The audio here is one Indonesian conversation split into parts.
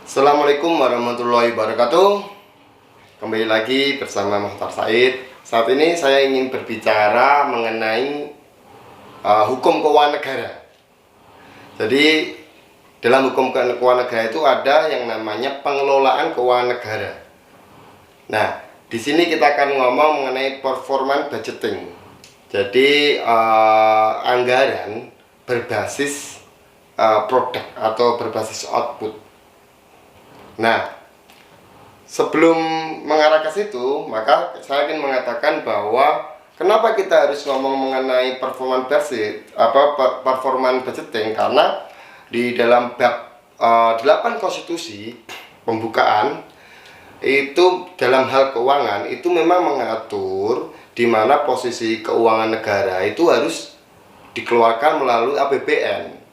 Assalamualaikum warahmatullahi wabarakatuh. Kembali lagi bersama Muhtar Said. Saat ini saya ingin berbicara mengenai hukum keuangan negara. Jadi dalam hukum keuangan negara itu ada yang namanya pengelolaan keuangan negara. Nah, di sini kita akan ngomong mengenai performance budgeting. Jadi anggaran berbasis produk atau berbasis output. Nah, sebelum mengarah ke situ, maka saya ingin mengatakan bahwa kenapa kita harus ngomong mengenai performance budgeting, karena di dalam bab 8 konstitusi pembukaan itu dalam hal keuangan itu memang mengatur di mana posisi keuangan negara itu harus dikeluarkan melalui APBN.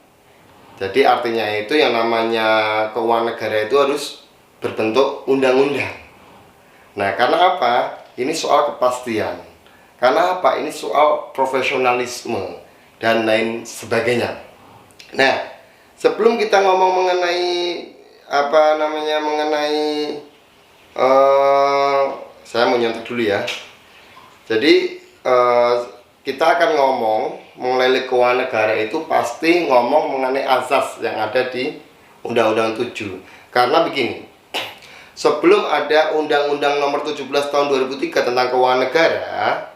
Jadi artinya itu yang namanya keuangan negara itu harus berbentuk undang-undang. Nah, karena apa? Ini soal kepastian. Karena apa? Ini soal profesionalisme dan lain sebagainya. Nah, sebelum kita ngomong mengenai saya mau nyontek dulu ya. Jadi kita akan ngomong mengenai keuangan negara itu pasti ngomong mengenai azas yang ada di Undang-Undang 7. Karena begini, sebelum ada Undang-Undang Nomor 17 Tahun 2003 tentang keuangan negara,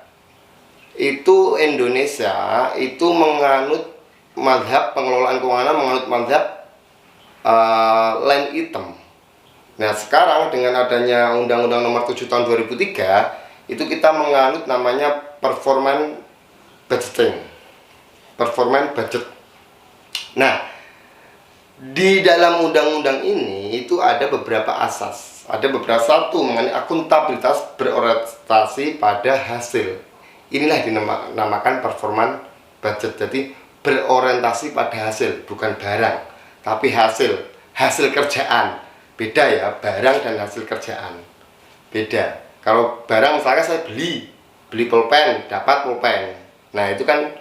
itu Indonesia itu menganut mazhab pengelolaan keuangan, menganut mazhab line item. Nah, sekarang dengan adanya Undang-Undang Nomor 7 Tahun 2003, itu kita menganut namanya performance budget. Nah, di dalam undang-undang ini itu ada beberapa asas. Ada beberapa satu mengenai akuntabilitas berorientasi pada hasil. Inilah dinamakan performance budget. Jadi berorientasi pada hasil, bukan barang, tapi hasil kerjaan. Beda ya, barang dan hasil kerjaan. Beda. Kalau barang misalnya saya beli pulpen, dapat pulpen. Nah, itu kan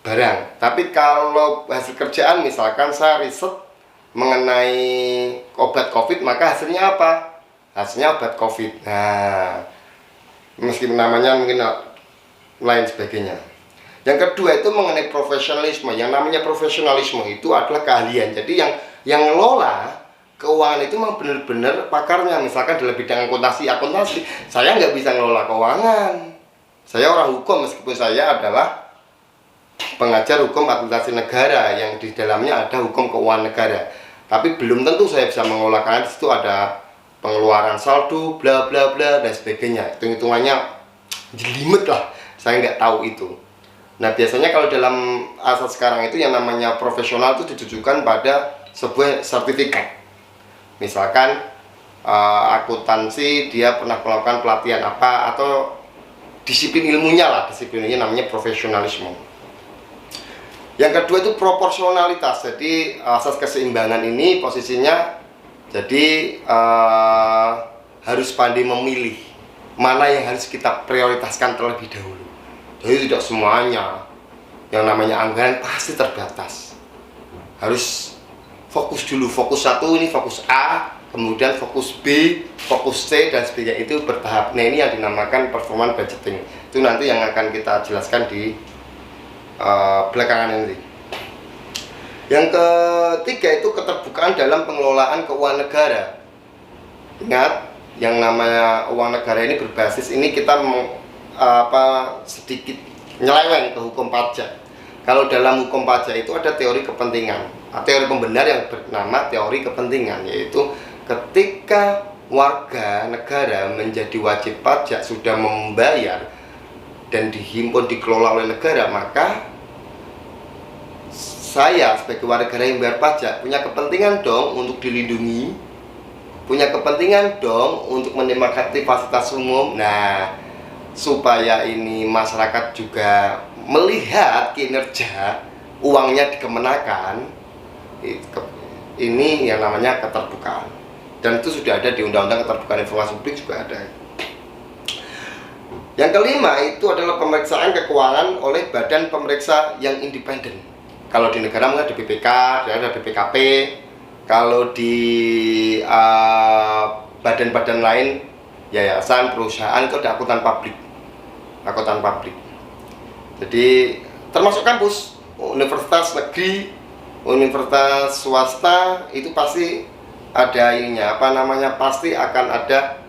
barang. Tapi kalau hasil kerjaan, misalkan saya riset mengenai obat COVID, maka hasilnya apa? Hasilnya obat COVID. Nah, meskipun namanya mungkin lain sebagainya. Yang kedua itu mengenai profesionalisme. Yang namanya profesionalisme itu adalah keahlian. Jadi yang ngelola keuangan itu memang benar-benar pakarnya. Misalkan dalam bidang akuntansi, saya nggak bisa ngelola keuangan. Saya orang hukum, meskipun saya adalah pengajar hukum administrasi negara yang di dalamnya ada hukum keuangan negara, tapi belum tentu saya bisa mengelola, karena di situ ada pengeluaran saldo, bla bla bla dan sebagainya. Hitung-hitungannya jelimet lah, saya nggak tahu itu. Nah, biasanya kalau dalam asas sekarang itu yang namanya profesional itu ditujukan pada sebuah sertifikat. Misalkan akuntansi dia pernah melakukan pelatihan apa, atau disiplin ilmunya namanya profesionalisme. Yang kedua itu proporsionalitas. Jadi asas keseimbangan ini posisinya jadi harus pandai memilih mana yang harus kita prioritaskan terlebih dahulu. Jadi tidak semuanya yang namanya anggaran pasti terbatas. Harus fokus dulu, fokus satu ini fokus A, kemudian fokus B, fokus C dan sebagainya, itu bertahap. Nah, ini yang dinamakan performance budgeting. Itu nanti yang akan kita jelaskan di belakangan nanti. Yang ketiga itu keterbukaan dalam pengelolaan keuangan negara. Ingat, yang namanya uang negara ini berbasis, ini kita sedikit nyeleweng ke hukum pajak. Kalau dalam hukum pajak itu ada teori kepentingan, teori pembenar yang bernama teori kepentingan, yaitu ketika warga negara menjadi wajib pajak sudah membayar dan dihimpun dikelola oleh negara, maka saya sebagai warga negara yang bayar pajak punya kepentingan dong untuk dilindungi, punya kepentingan dong untuk menikmati fasilitas umum. Nah, supaya ini masyarakat juga melihat kinerja uangnya dikemenakan, ini yang namanya keterbukaan. Dan itu sudah ada di Undang-Undang Keterbukaan Informasi Publik juga ada. Yang kelima itu adalah pemeriksaan keuangan oleh badan pemeriksa yang independen. Kalau di negara mungkin ada BPK, ada BPKP, Kalau di badan-badan lain, yayasan, perusahaan itu ada akuntan publik. Akuntan publik. Jadi termasuk kampus, universitas negeri, universitas swasta itu pasti ada ininya, pasti akan ada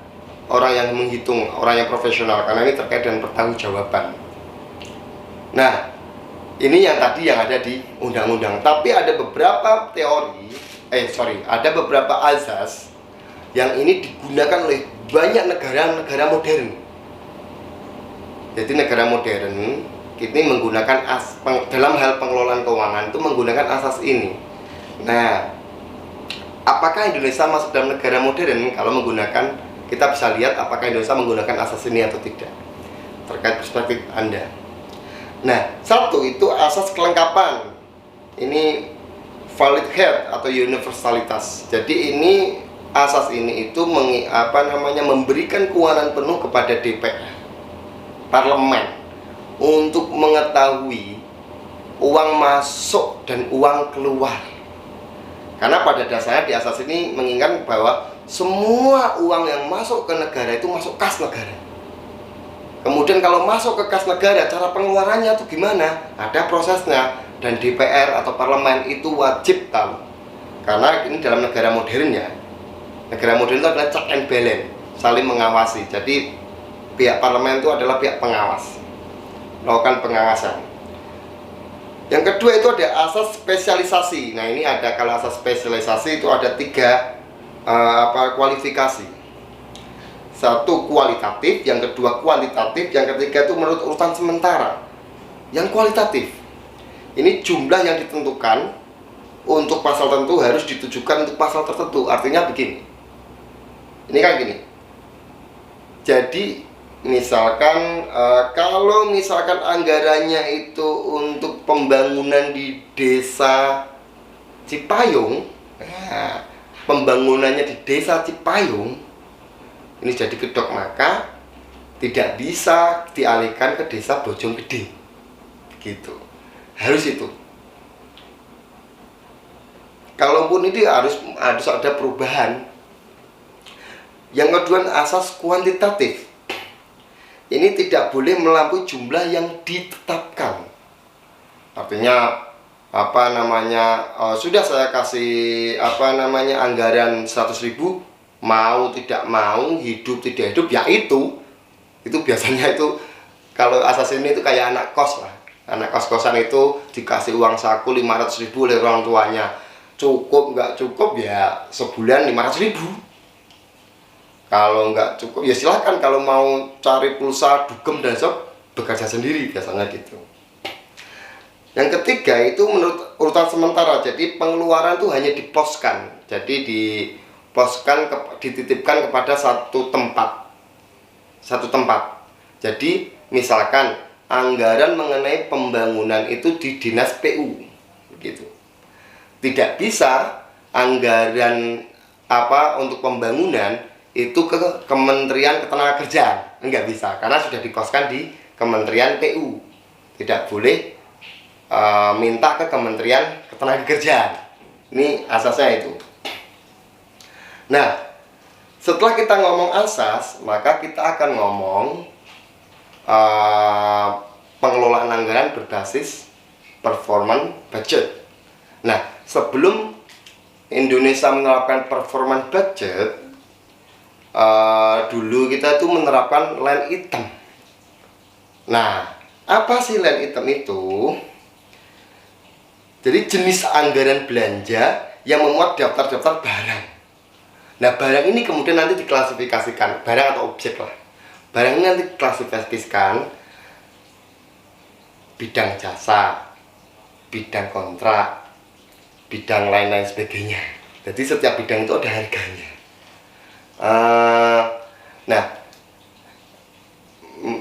orang yang menghitung, orang yang profesional, karena ini terkait dengan pertanggungjawaban. Nah, ini yang tadi yang ada di undang-undang. Tapi ada beberapa ada beberapa azas yang ini digunakan oleh banyak negara-negara modern. Jadi negara modern ini menggunakan dalam hal pengelolaan keuangan itu menggunakan asas ini. Nah, apakah Indonesia masuk dalam negara modern? Kalau menggunakan, kita bisa lihat apakah Indonesia menggunakan asas ini atau tidak, terkait perspektif Anda. Nah, satu itu asas kelengkapan. Ini valid health atau universalitas. Jadi ini asas ini itu memberikan kewenangan penuh kepada DPR, parlemen, untuk mengetahui uang masuk dan uang keluar. Karena pada dasarnya di asas ini mengingatkan bahwa semua uang yang masuk ke negara itu masuk kas negara. Kemudian kalau masuk ke kas negara, cara pengeluarannya itu gimana? Ada prosesnya, dan DPR atau parlemen itu wajib tahu. Karena ini dalam negara modern ya. Negara modern itu adalah check and balance, saling mengawasi. Jadi pihak parlemen itu adalah pihak pengawas, melakukan pengawasan. Yang kedua itu ada asas spesialisasi. Nah, ini ada, kalau asas spesialisasi itu ada 3 kualifikasi. Satu kualitatif, yang kedua kuantitatif, yang ketiga itu menurut urutan sementara. Yang kualitatif, ini jumlah yang ditentukan untuk pasal tertentu harus ditujukan untuk pasal tertentu. Artinya begini, ini kan gini. Jadi misalkan kalau misalkan anggarannya itu untuk pembangunan di desa Cipayung, pembangunannya di desa Cipayung ini jadi kedok, maka tidak bisa dialihkan ke desa Bojonggede, gitu. Harus itu. Kalaupun ini harus ada perubahan. Yang kedua asas kuantitatif. Ini tidak boleh melampaui jumlah yang ditetapkan. Artinya sudah saya kasih anggaran 100.000, mau tidak mau, hidup tidak hidup, ya itu biasanya itu kalau asas ini itu kayak anak kos lah. Anak kos-kosan itu dikasih uang saku 500.000 oleh orang tuanya. Cukup nggak cukup ya sebulan 500.000. Kalau nggak cukup ya silahkan, kalau mau cari pulsa dugem dan sob bekerja sendiri, biasanya gitu. Yang ketiga itu menurut urutan sementara. Jadi pengeluaran itu hanya diposkan. Jadi dititipkan kepada satu tempat. Jadi misalkan anggaran mengenai pembangunan itu di dinas PU, gitu. Tidak bisa anggaran untuk pembangunan itu ke Kementerian Ketenagakerjaan, enggak bisa, karena sudah dikoskan di Kementerian PU. Tidak boleh minta ke Kementerian Ketenagakerjaan. Ini asasnya itu. Nah, setelah kita ngomong asas, maka kita akan ngomong pengelolaan anggaran berbasis performance budget. Nah, sebelum Indonesia menerapkan performance budget, dulu kita tuh menerapkan line item. Nah, apa sih line item itu? Jadi jenis anggaran belanja yang memuat daftar-daftar barang. Nah, barang ini kemudian nanti diklasifikasikan, barang atau objek lah. Barang ini nanti diklasifikasikan bidang jasa, bidang kontrak, bidang lain-lain sebagainya. Jadi setiap bidang itu ada harganya.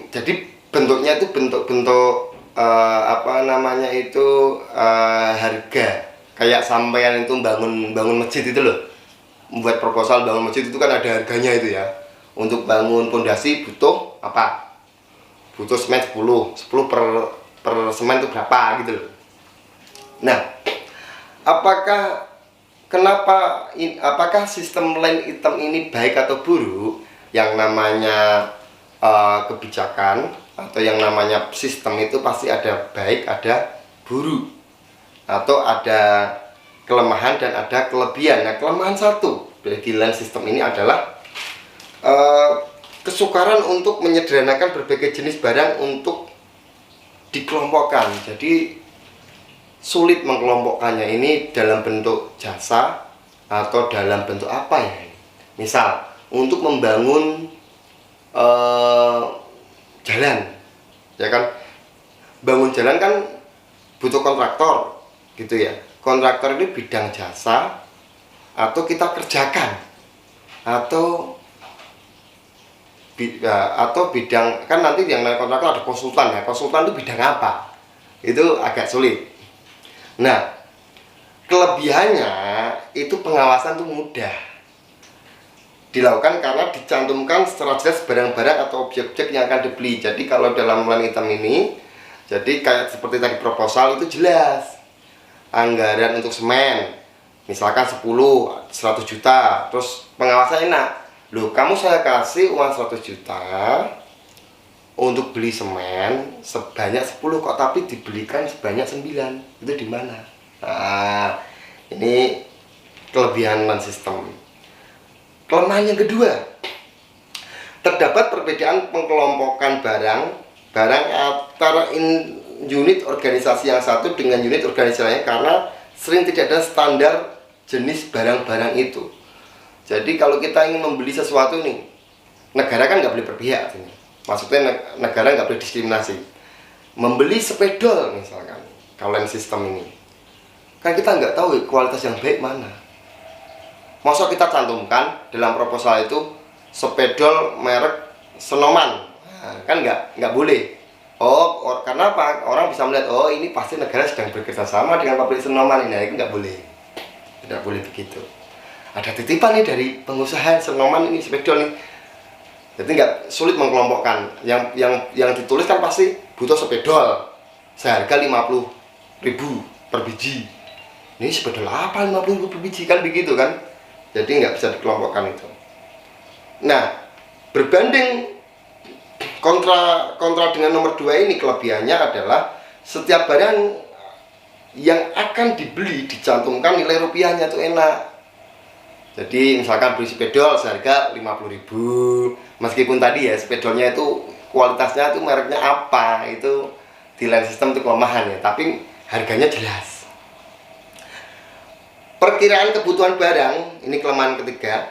Jadi bentuknya itu bentuk-bentuk harga. Kayak sampean itu bangun masjid itu loh, membuat proposal bangun masjid itu kan ada harganya itu ya. Untuk bangun pondasi butuh apa? Butuh semen 10 per semen itu berapa gitu loh. Nah, apakah apakah sistem line item ini baik atau buruk? Yang namanya kebijakan atau yang namanya sistem itu pasti ada baik, ada buruk, atau ada kelemahan dan ada kelebihan. Nah, kelemahan satu dari line sistem ini adalah kesukaran untuk menyederhanakan berbagai jenis barang untuk dikelompokkan. Jadi sulit mengelompokkannya ini dalam bentuk jasa atau dalam bentuk apa ya. Misal untuk membangun jalan, ya kan, bangun jalan kan butuh kontraktor gitu ya. Kontraktor ini bidang jasa atau kita kerjakan, atau bidang, kan nanti yang namanya kontraktor ada konsultan ya. Konsultan itu bidang apa, itu agak sulit. Nah, kelebihannya itu pengawasan itu mudah dilakukan karena dicantumkan secara jelas barang-barang atau objek-objek yang akan dibeli. Jadi kalau dalam line item ini, jadi kayak seperti tadi proposal itu jelas anggaran untuk semen misalkan 100 juta, terus pengawasan enak. Loh, kamu saya kasih uang 100 juta untuk beli semen sebanyak 10 kok, tapi dibelikan sebanyak 9. Itu di mana? Nah, ini kelebihan line system. Kelemahan yang kedua, terdapat perbedaan pengelompokan barang antara unit organisasi yang satu dengan unit organisasi lainnya karena sering tidak ada standar jenis barang-barang itu. Jadi kalau kita ingin membeli sesuatu nih, negara kan nggak boleh berpihak ini. Maksudnya negara nggak boleh diskriminasi. Membeli sepedol misalkan, kalau sistem ini, kan kita nggak tahu kualitas yang baik mana. Masa kita cantumkan dalam proposal itu sepedol merek Senoman, nah, kan nggak boleh. Karena apa? Orang bisa melihat, oh ini pasti negara sedang bekerja sama dengan pabrik Senoman ini. Nah, itu nggak boleh, tidak boleh begitu. Ada titipan nih dari pengusaha Senoman ini sepedol nih. Jadi nggak sulit mengelompokkan. Yang ditulis kan pasti butuh sepedol seharga 50.000 per biji. Ini sepedol apa 50.000 per biji, kan begitu kan? Jadi nggak bisa dikelompokkan itu. Nah, berbanding kontra dengan nomor 2 ini, kelebihannya adalah setiap barang yang akan dibeli dicantumkan nilai rupiahnya tuh enak. Jadi misalkan beli sepedol seharga 50.000, meskipun tadi ya sepedolnya itu kualitasnya itu mereknya apa, itu di line system itu kelemahan ya, tapi harganya jelas. Perkiraan kebutuhan barang, ini kelemahan ketiga.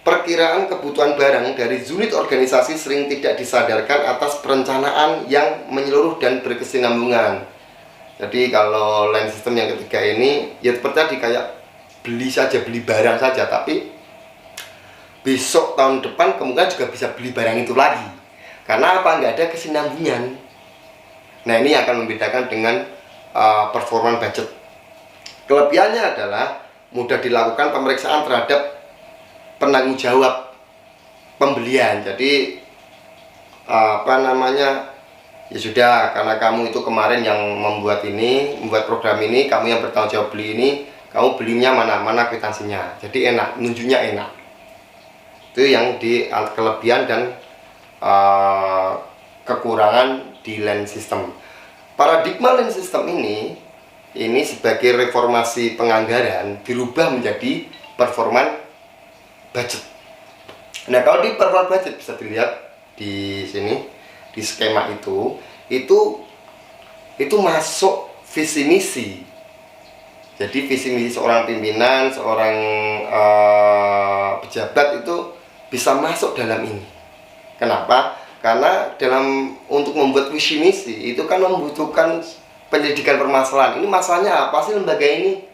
Perkiraan kebutuhan barang dari unit organisasi sering tidak disadarkan atas perencanaan yang menyeluruh dan berkesinambungan. Jadi kalau line system yang ketiga ini ya seperti tadi, kayak beli barang saja, tapi besok tahun depan kemungkinan juga bisa beli barang itu lagi. Karena apa? Nggak ada kesinambungan. Nah, ini akan membedakan dengan performa budget. Kelebihannya adalah mudah dilakukan pemeriksaan terhadap penanggung jawab pembelian. Jadi ya sudah, karena kamu itu kemarin yang membuat program ini, kamu yang bertanggung jawab beli ini, kamu belinya mana kwitansinya. Jadi enak, nunjuknya enak. Itu yang di kelebihan dan kekurangan di line system. Paradigma line system ini sebagai reformasi penganggaran dirubah menjadi performa budget. Nah, kalau di performa budget bisa dilihat di sini, di skema itu masuk visi misi. Jadi visi misi seorang pimpinan, seorang pejabat itu bisa masuk dalam ini. Kenapa? Karena untuk membuat visi misi itu kan membutuhkan penyelidikan permasalahan. Ini masalahnya apa sih lembaga ini?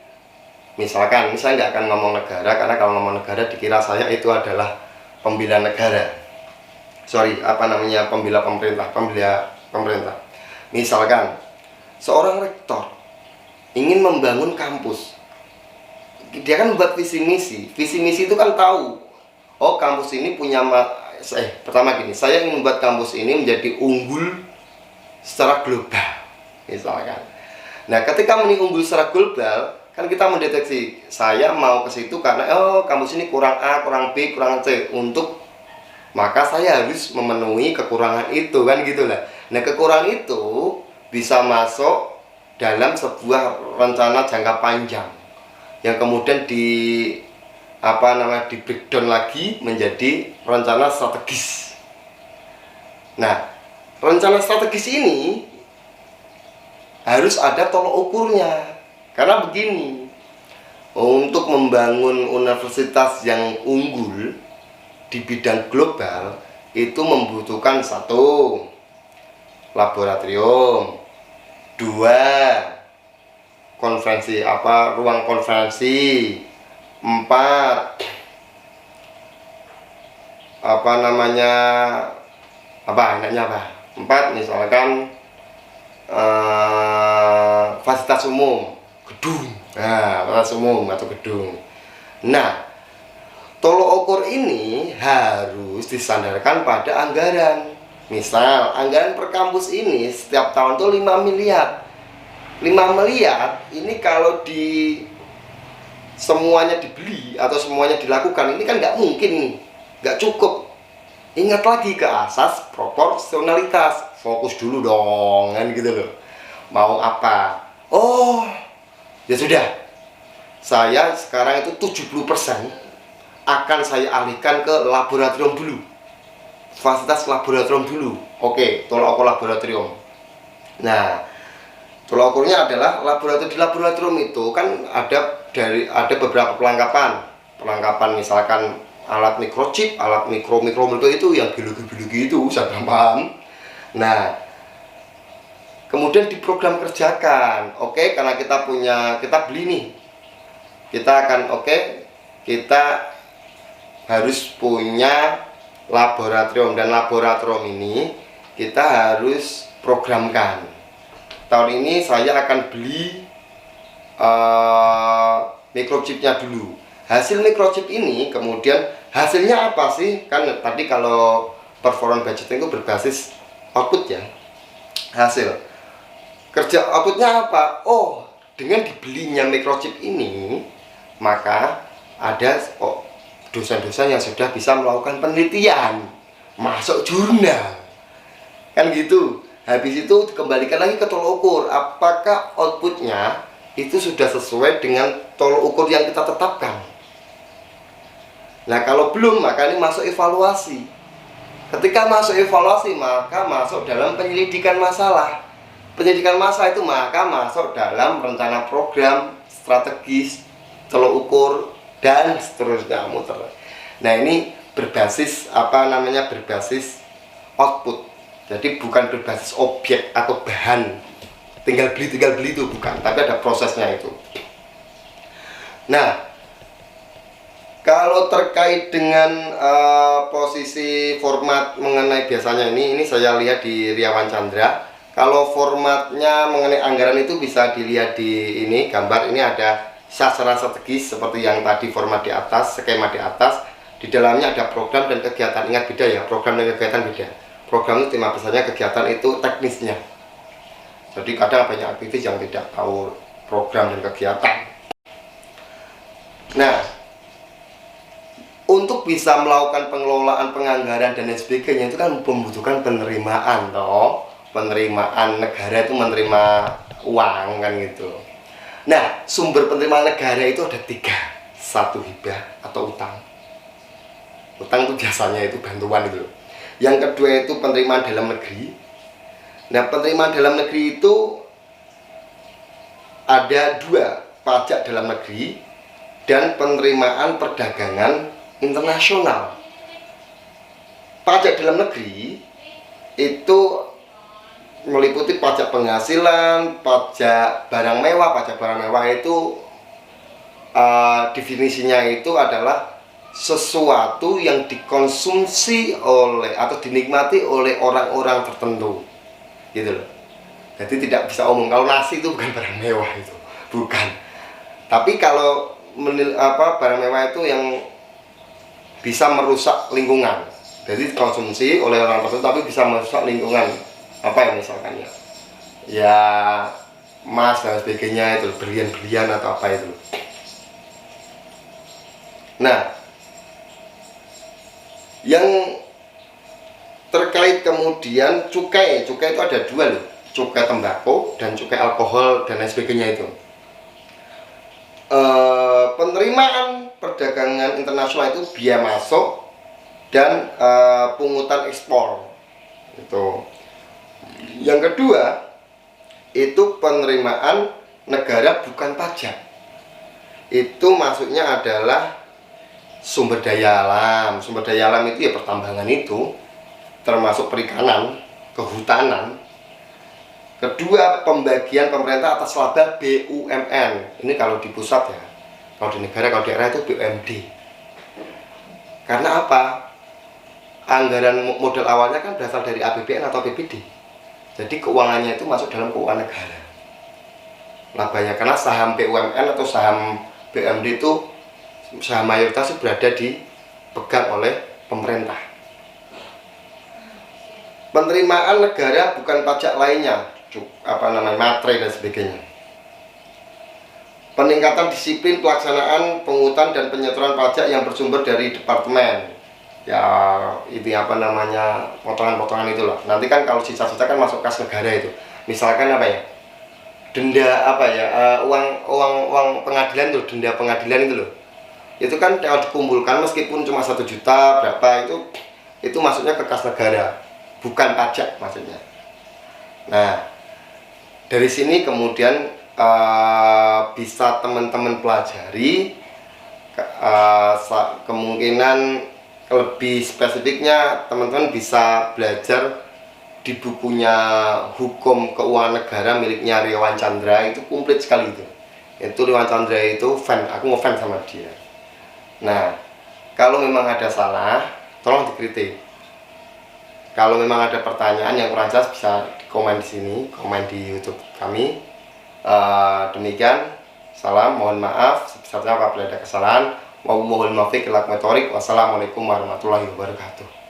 Misalkan, saya nggak akan ngomong negara, karena kalau ngomong negara dikira saya itu adalah pembela negara. Pembela pemerintah. Misalkan, seorang rektor ingin membangun kampus. Dia kan membuat visi misi. Visi misi itu kan tahu, oh kampus ini punya pertama gini, saya ingin membuat kampus ini menjadi unggul secara global, misalkan. Nah, ketika unggul secara global, Kan kita mendeteksi, saya mau ke situ karena oh kampus ini kurang A, kurang B, kurang C, maka saya harus memenuhi kekurangan itu, kan gitu lah. Nah, kekurangan itu bisa masuk dalam sebuah rencana jangka panjang yang kemudian di di breakdown lagi menjadi rencana strategis. Nah, rencana strategis ini harus ada tolok ukurnya. Karena begini, untuk membangun universitas yang unggul di bidang global itu membutuhkan 1, laboratorium, 2, ruang konferensi, 4, misalkan fasilitas umum, gedung, fasilitas umum atau gedung. Nah, tolok ukur ini harus disandarkan pada anggaran. Misal, anggaran per kampus ini setiap tahun tuh 5 miliar. 5 miliar ini kalau semuanya dibeli atau semuanya dilakukan, ini kan nggak mungkin nih, nggak cukup. Ingat lagi ke asas proporsionalitas. Fokus dulu dong, kan gitu loh. Mau apa? Oh, ya sudah. Saya sekarang itu 70% akan saya alihkan ke laboratorium dulu. Fasilitas laboratorium dulu. Oke, tolak ukur laboratorium. Nah, tolak ukurnya adalah di laboratorium itu kan ada beberapa pelengkapan misalkan alat mikrochip, alat mikro itu yang biologi itu saya paham. Nah, kemudian diprogram kerjakan. Oke, karena kita beli nih, kita harus punya laboratorium, dan laboratorium ini kita harus programkan. Tahun ini saya akan beli microchipnya dulu. Hasil microchip ini kemudian hasilnya apa sih? Kan tadi kalau performance budgeting itu berbasis output ya. Hasil kerja outputnya apa? Oh, dengan dibelinya microchip ini, maka ada dosen-dosen yang sudah bisa melakukan penelitian, masuk jurnal, kan gitu. Habis itu dikembalikan lagi ke tolok ukur, apakah outputnya itu sudah sesuai dengan tolok ukur yang kita tetapkan. Nah, kalau belum, maka ini masuk evaluasi. Ketika masuk evaluasi, maka masuk dalam penyelidikan masalah. Penyelidikan masalah itu maka masuk dalam rencana program, strategis, tolok ukur, dan seterusnya, muter. Nah, ini berbasis berbasis output. Jadi bukan berbasis objek atau bahan tinggal beli itu, bukan, tapi ada prosesnya itu. Nah, kalau terkait dengan posisi format mengenai biasanya ini saya lihat di Riawan Chandra. Kalau formatnya mengenai anggaran itu bisa dilihat di ini gambar. Ini ada sasaran strategis seperti yang tadi, format di atas, skema di atas. Di dalamnya ada program dan kegiatan. Ingat, beda ya, program dan kegiatan beda. Program itu tema besarnya, kegiatan itu teknisnya. Jadi kadang banyak aktivis yang tidak tahu program dan kegiatan. Nah, untuk bisa melakukan pengelolaan penganggaran dan lain sebagainya itu kan membutuhkan penerimaan toh. Penerimaan negara itu menerima uang, kan gitu. Nah, sumber penerimaan negara itu ada 3. 1, hibah atau utang. Utang itu biasanya itu bantuan itu. Yang kedua itu penerimaan dalam negeri. Nah, penerimaan dalam negeri itu ada 2, pajak dalam negeri dan penerimaan perdagangan internasional. Pajak dalam negeri itu meliputi pajak penghasilan, pajak barang mewah. Pajak barang mewah itu definisinya itu adalah sesuatu yang dikonsumsi oleh atau dinikmati oleh orang-orang tertentu, gitu loh. Jadi tidak bisa umum. Kalau nasi itu bukan barang mewah, itu bukan. Tapi kalau barang mewah itu yang bisa merusak lingkungan. Jadi dikonsumsi oleh orang tertentu tapi bisa merusak lingkungan. Apa ya misalkan ya emas dan sebagainya itu, berlian-berlian atau apa itu. Nah, yang terkait kemudian cukai itu ada dua loh, cukai tembakau dan cukai alkohol dan lain sebagainya itu. Penerimaan perdagangan internasional itu biaya masuk dan pungutan ekspor itu. Yang kedua itu penerimaan negara bukan pajak. Itu maksudnya adalah sumber daya alam. Sumber daya alam itu ya pertambangan itu, termasuk perikanan, kehutanan. Kedua, pembagian pemerintah atas laba BUMN. Ini kalau di pusat ya. Kalau di negara, kalau di daerah itu BUMD. Karena apa? Anggaran modal awalnya kan berasal dari APBN atau APBD. Jadi keuangannya itu masuk dalam keuangan negara. Labanya karena saham BUMN atau saham BUMD itu saham mayoritas berada dipegang oleh pemerintah. Penerimaan negara bukan pajak lainnya, materai dan sebagainya. Peningkatan disiplin pelaksanaan pungutan dan penyetoran pajak yang bersumber dari departemen. Ya itu potongan-potongan itulah. Nanti kan kalau sisa-sisa kan masuk kas negara itu. Misalkan denda uang pengadilan tuh, denda pengadilan itu loh. Itu kan kalau dikumpulkan meskipun cuma 1 juta berapa itu masuknya ke kas negara, bukan pajak maksudnya. Nah, dari sini kemudian bisa teman-teman pelajari kemungkinan lebih spesifiknya teman-teman bisa belajar di bukunya Hukum Keuangan Negara miliknya Riawan Chandra, itu komplit sekali itu. Itu Riawan Chandra itu aku ngefans sama dia. Nah, kalau memang ada salah, tolong dikritik. Kalau memang ada pertanyaan yang kurang jelas bisa komen di sini, komen di YouTube kami. Demikian, salam, mohon maaf sebesar-besarnya apabila ada kesalahan. Wassalamualaikum warahmatullahi wabarakatuh.